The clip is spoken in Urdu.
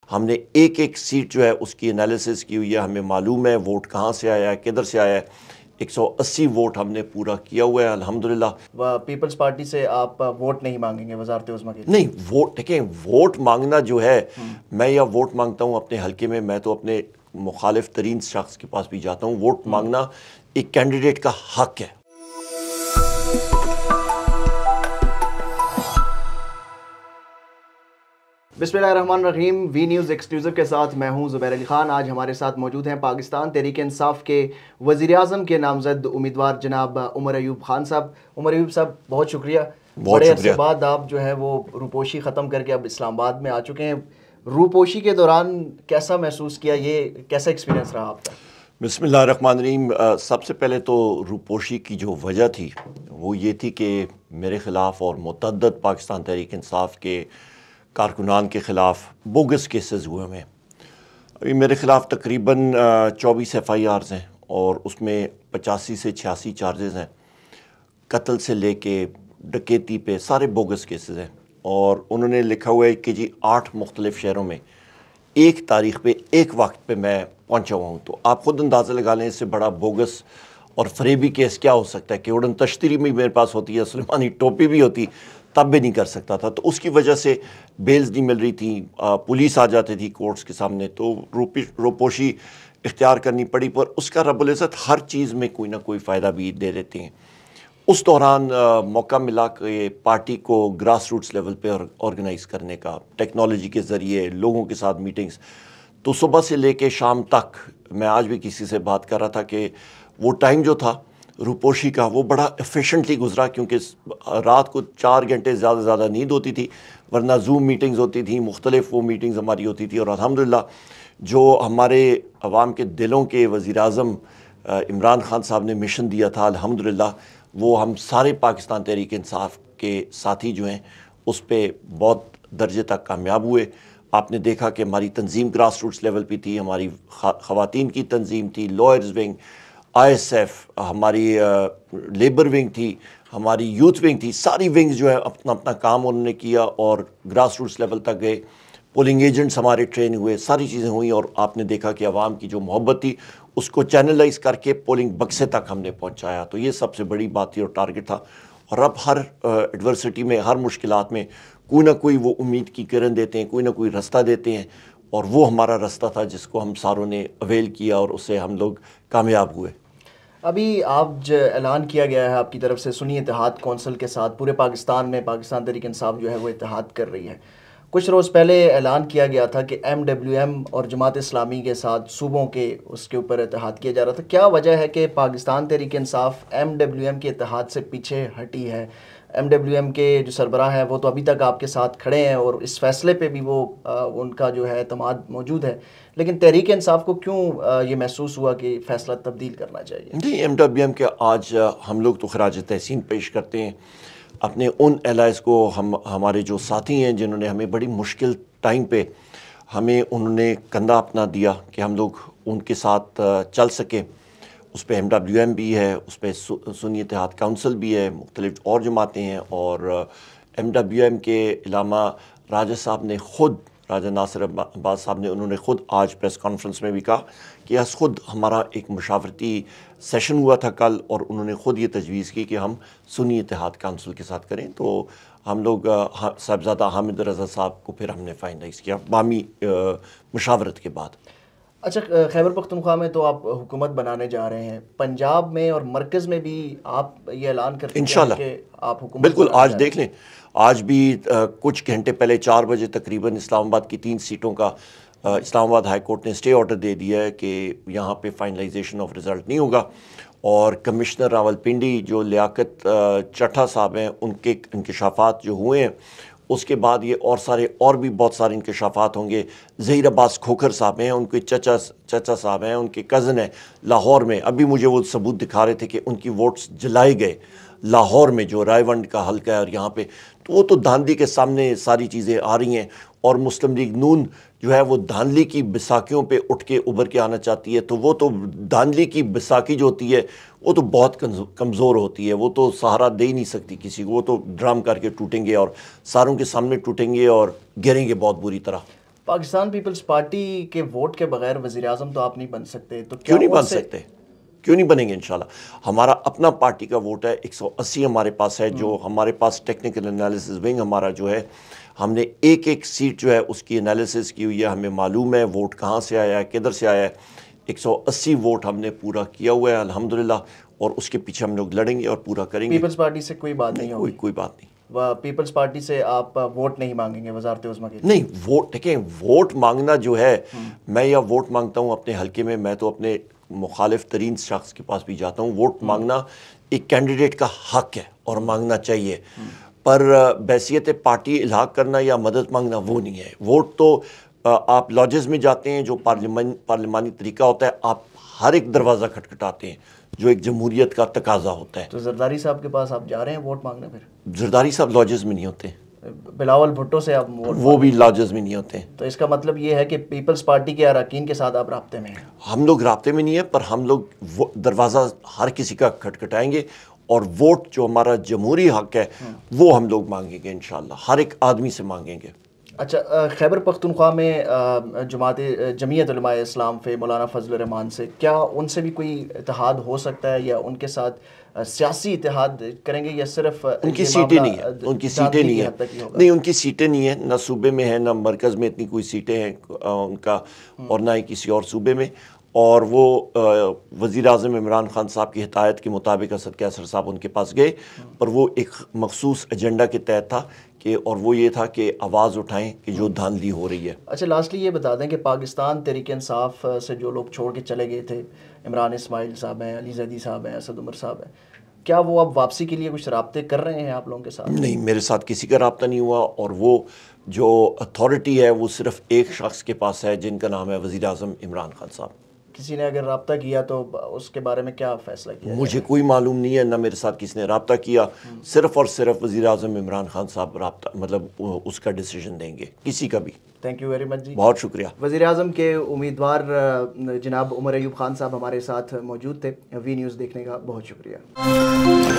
ہم نے ایک ایک سیٹ جو ہے اس کی انالیسس کی ہوئی ہے، ہمیں معلوم ہے ووٹ کہاں سے آیا ہے، کدھر سے آیا ہے۔ 180 ووٹ ہم نے پورا کیا ہوا ہے الحمدللہ۔ پیپلز پارٹی سے آپ ووٹ نہیں مانگیں گے وزارت عظمیٰ کے لیے؟ نہیں، ووٹ دیکھیں، ووٹ مانگنا جو ہے، میں یا ووٹ مانگتا ہوں اپنے حلقے میں، میں تو اپنے مخالف ترین شخص کے پاس بھی جاتا ہوں۔ ووٹ مانگنا ایک کینڈیڈیٹ کا حق ہے۔ بسم اللہ الرحمن الرحیم۔ وی نیوز ایکسکلوزیو کے ساتھ میں ہوں زبیر علی خان۔ آج ہمارے ساتھ موجود ہیں پاکستان تحریک انصاف کے وزیر اعظم کے نامزد امیدوار جناب عمر ایوب خان صاحب۔ عمر ایوب صاحب، بہت شکریہ، بڑے عرصے بعد آپ جو ہے وہ روپوشی ختم کر کے اب اسلام آباد میں آ چکے ہیں۔ روپوشی کے دوران کیسا محسوس کیا، یہ کیسا ایکسپیرینس رہا آپ کا؟ بسم اللہ الرحمن الرحیم۔ سب سے پہلے تو روپوشی کی جو وجہ تھی وہ یہ تھی کہ میرے خلاف اور متعدد پاکستان تحریک انصاف کے کارکنان کے خلاف بوگس کیسز ہوئے ہیں۔ ابھی میرے خلاف تقریباً 24 FIRs ہیں اور اس میں 85 سے 86 چارجز ہیں، قتل سے لے کے ڈکیتی پہ سارے بوگس کیسز ہیں۔ اور انہوں نے لکھا ہوا ہے کہ جی 8 مختلف شہروں میں ایک تاریخ پہ ایک وقت پہ میں پہنچا ہوا ہوں۔ تو آپ خود اندازہ لگا لیں اس سے بڑا بوگس اور فریبی کیس کیا ہو سکتا ہے کہ اڑن تشتری بھی میرے پاس ہوتی ہے، سلیمانی ٹوپی بھی ہوتی، تب بھی نہیں کر سکتا تھا۔ تو اس کی وجہ سے بیلز نہیں مل رہی تھیں، پولیس آ جاتی تھی کورٹس کے سامنے، تو روپوشی اختیار کرنی پڑی۔ پر اس کا رب العزت ہر چیز میں کوئی نہ کوئی فائدہ بھی دے دیتے ہیں۔ اس دوران موقع ملا کہ پارٹی کو گراس روٹس لیول پہ آرگنائز کرنے کا، ٹیکنالوجی کے ذریعے لوگوں کے ساتھ میٹنگز۔ تو صبح سے لے کے شام تک میں آج بھی کسی سے بات کر رہا تھا کہ وہ ٹائم جو تھا روپوشی کا وہ بڑا ایفیشنٹلی گزرا، کیونکہ رات کو 4 گھنٹے زیادہ نیند ہوتی تھی، ورنہ زوم میٹنگز ہوتی تھیں، مختلف وہ میٹنگز ہماری ہوتی تھی۔ اور الحمدللہ جو ہمارے عوام کے دلوں کے وزیر اعظم عمران خان صاحب نے مشن دیا تھا، الحمدللہ وہ ہم سارے پاکستان تحریک انصاف کے ساتھی جو ہیں اس پہ بہت درجے تک کامیاب ہوئے۔ آپ نے دیکھا کہ ہماری تنظیم گراس روٹس لیول پہ تھی، ہماری خواتین کی تنظیم تھی، لائرز ونگ، ISF، ہماری لیبر ونگ تھی، ہماری یوتھ ونگ تھی، ساری ونگز جو ہے اپنا اپنا کام انہوں نے کیا اور گراس روٹس لیول تک گئے۔ پولنگ ایجنٹس ہمارے ٹرین ہوئے، ساری چیزیں ہوئیں، اور آپ نے دیکھا کہ عوام کی جو محبت تھی اس کو چینلائز کر کے پولنگ بکسے تک ہم نے پہنچایا۔ تو یہ سب سے بڑی بات تھی اور ٹارگٹ تھا۔ اور اب ہر ایڈورسٹی میں، ہر مشکلات میں کوئی نہ کوئی وہ امید کی کرن دیتے ہیں، کوئی نہ کوئی رستہ دیتے ہیں، اور وہ ہمارا رستہ تھا جس کو ہم ساروں نے اویل کیا اور اس سے ہم لوگ کامیاب ہوئے۔ ابھی آپ جو اعلان کیا گیا ہے آپ کی طرف سے سنی اتحاد کونسل کے ساتھ، پورے پاکستان میں پاکستان تحریک انصاف جو ہے وہ اتحاد کر رہی ہے۔ کچھ روز پہلے اعلان کیا گیا تھا کہ MWM اور جماعت اسلامی کے ساتھ صوبوں کے اس کے اوپر اتحاد کیا جا رہا تھا۔ کیا وجہ ہے کہ پاکستان تحریک انصاف MWM کے اتحاد سے پیچھے ہٹی ہے؟ MWM کے جو سربراہ ہیں وہ تو ابھی تک آپ کے ساتھ کھڑے ہیں اور اس فیصلے پہ بھی وہ ان کا جو ہے اعتماد موجود ہے، لیکن تحریک انصاف کو کیوں یہ محسوس ہوا کہ فیصلہ تبدیل کرنا چاہیے؟ نہیں، MWM کے آج ہم لوگ تو خراج تحسین پیش کرتے ہیں اپنے ان الائز کو، ہمارے جو ساتھی ہیں جنہوں نے ہمیں بڑی مشکل ٹائم پہ ہمیں انہوں نے کندھا اپنا دیا کہ ہم لوگ ان کے ساتھ چل سکیں۔ اس پہ MWM بھی ہے، اس پہ سنی اتحاد کونسل بھی ہے، مختلف اور جماعتیں ہیں، اور MWM کے علامہ راجہ صاحب نے خود، راجہ ناصر عباس صاحب نے، انہوں نے خود آج پریس کانفرنس میں بھی کہا کہ خود ہمارا ایک مشاورتی سیشن ہوا تھا کل، اور انہوں نے خود یہ تجویز کی کہ ہم سنی اتحاد کونسل کے ساتھ کریں۔ تو ہم لوگ صاحبزادہ حامد رضا صاحب کو پھر ہم نے فائنلائز کیا بامی مشاورت کے بعد۔ اچھا، خیبر پختونخوا میں تو آپ حکومت بنانے جا رہے ہیں، پنجاب میں اور مرکز میں بھی آپ یہ اعلان کرتے ہیں کہ آپ حکومت بالکل آج دیکھ لیں، آج بھی کچھ گھنٹے پہلے 4 بجے تقریباً اسلام آباد کی 3 سیٹوں کا اسلام آباد ہائی کورٹ نے اسٹے آرڈر دے دیا ہے کہ یہاں پہ فائنلائزیشن آف رزلٹ نہیں ہوگا، اور کمشنر راولپنڈی جو لیاقت چٹھا صاحب ہیں، ان کے انکشافات جو ہوئے ہیں اس کے بعد یہ اور بھی بہت سارے انکشافات ہوں گے۔ ظہیر عباس کھوکھر صاحب ہیں، ان کے چچا صاحب ہیں، ان کے کزن ہیں لاہور میں، ابھی مجھے وہ ثبوت دکھا رہے تھے کہ ان کی ووٹس جلائے گئے لاہور میں جو رائے ونڈ کا حلقہ ہے، اور یہاں پہ تو وہ تو دھاندلی کے سامنے ساری چیزیں آ رہی ہیں، اور مسلم لیگ نون جو ہے وہ دھاندلی کی بساکیوں پہ اٹھ کے ابھر کے آنا چاہتی ہے۔ تو وہ تو دھاندلی کی بساکی جو ہوتی ہے وہ تو بہت کمزور ہوتی ہے، وہ تو سہارا دے ہی نہیں سکتی کسی کو، وہ تو ڈرام کر کے ٹوٹیں گے اور ساروں کے سامنے ٹوٹیں گے اور گریں گے بہت بری طرح۔ پاکستان پیپلز پارٹی کے ووٹ کے بغیر وزیر اعظم تو آپ نہیں بن سکتے، تو کیوں نہیں بن سکتے؟ کیوں نہیں بنیں گے انشاءاللہ؟ ہمارا اپنا پارٹی کا ووٹ ہے 180 ہمارے پاس ہے، جو ہمارے پاس ٹیکنیکل انالیسس ونگ ہمارا جو ہے، ہم نے ایک ایک سیٹ جو ہے اس کی انالیسس کی ہوئی ہے، ہمیں معلوم ہے ووٹ کہاں سے آیا ہے، کدھر سے آیا ہے۔ 180 ووٹ ہم نے پورا کیا ہوا ہے الحمدللہ، اور اس کے پیچھے ہم لوگ لڑیں گے اور پورا کریں گے۔ پیپلز پارٹی سے کوئی بات نہیں ہوگی؟ کوئی بات نہیں۔ پیپلز پارٹی سے آپ ووٹ نہیں مانگیں گے وزارت عظمیٰ کے لیے؟ نہیں، ووٹ دیکھیں، ووٹ مانگنا جو ہے، میں یا ووٹ مانگتا ہوں اپنے حلقے میں، میں تو اپنے مخالف ترین شخص کے پاس بھی جاتا ہوں۔ ووٹ مانگنا ایک کینڈیڈیٹ کا حق ہے اور مانگنا چاہیے، پر بحیثیت پارٹی الحاق کرنا یا مدد مانگنا وہ نہیں ہے۔ ووٹ تو آپ لاجز میں جاتے ہیں، جو پارلیمانی طریقہ ہوتا ہے، آپ ہر ایک دروازہ کھٹکھٹاتے ہیں، جو ایک جمہوریت کا تقاضا ہوتا ہے۔ تو زرداری صاحب کے پاس آپ جا رہے ہیں ووٹ مانگنے؟ پھر زرداری صاحب لاجز میں نہیں ہوتے، بلاول بھٹو سے آپ ووٹ؟ وہ بھی لاجز میں نہیں ہوتے۔ تو اس کا مطلب یہ ہے کہ پیپلز پارٹی کے اراکین کے ساتھ آپ رابطے میں ہیں؟ ہم لوگ رابطے میں نہیں ہیں، پر ہم لوگ دروازہ ہر کسی کا کھٹکھٹائیں گے، اور ووٹ جو ہمارا جمہوری حق ہے وہ ہم لوگ مانگیں گے انشاءاللہ، ہر ایک آدمی سے مانگیں گے۔ اچھا، خیبر پختونخوا میں جمعیت علماء اسلام فے مولانا فضل الرحمان سے کیا ان سے بھی کوئی اتحاد ہو سکتا ہے، یا ان کے ساتھ سیاسی اتحاد کریں گے، یا صرف ان کی سیٹیں نہیں ہیں، ان کی سیٹیں نہیں ہیں، نہیں ان کی سیٹیں نہیں ہیں، نہ صوبے میں ہیں نہ مرکز میں اتنی کوئی سیٹیں ہیں ان کا، اور نہ ہی کسی اور صوبے میں۔ اور وہ وزیر اعظم عمران خان صاحب کی ہدایت کے مطابق اسد کیسر صاحب ان کے پاس گئے، اور وہ ایک مخصوص ایجنڈا کے تحت تھا کہ، اور وہ یہ تھا کہ آواز اٹھائیں کہ جو دھاندلی ہو رہی ہے۔ اچھا، لاسٹلی یہ بتا دیں کہ پاکستان تحریک انصاف سے جو لوگ چھوڑ کے چلے گئے تھے، عمران اسماعیل صاحب ہیں، علی زیدی صاحب ہیں، اسد عمر صاحب ہیں، کیا وہ اب واپسی کے لیے کچھ رابطے کر رہے ہیں آپ لوگوں کے ساتھ؟ نہیں، میرے ساتھ کسی کا رابطہ نہیں ہوا، اور وہ جو اتھارٹی ہے وہ صرف ایک شخص کے پاس ہے، جن کا نام ہے وزیر اعظم عمران خان صاحب۔ کسی نے اگر رابطہ کیا تو اس کے بارے میں کیا فیصلہ کیا؟ مجھے کوئی معلوم نہیں ہے، نہ میرے ساتھ کسی نے رابطہ کیا، صرف اور صرف وزیر اعظم عمران خان صاحب رابطہ مطلب اس کا ڈیسیژن دیں گے، کسی کا بھی۔ تھینک یو ویری مچ جی، بہت شکریہ۔ وزیر اعظم کے امیدوار جناب عمر ایوب خان صاحب ہمارے ساتھ موجود تھے۔ وی نیوز دیکھنے کا بہت شکریہ۔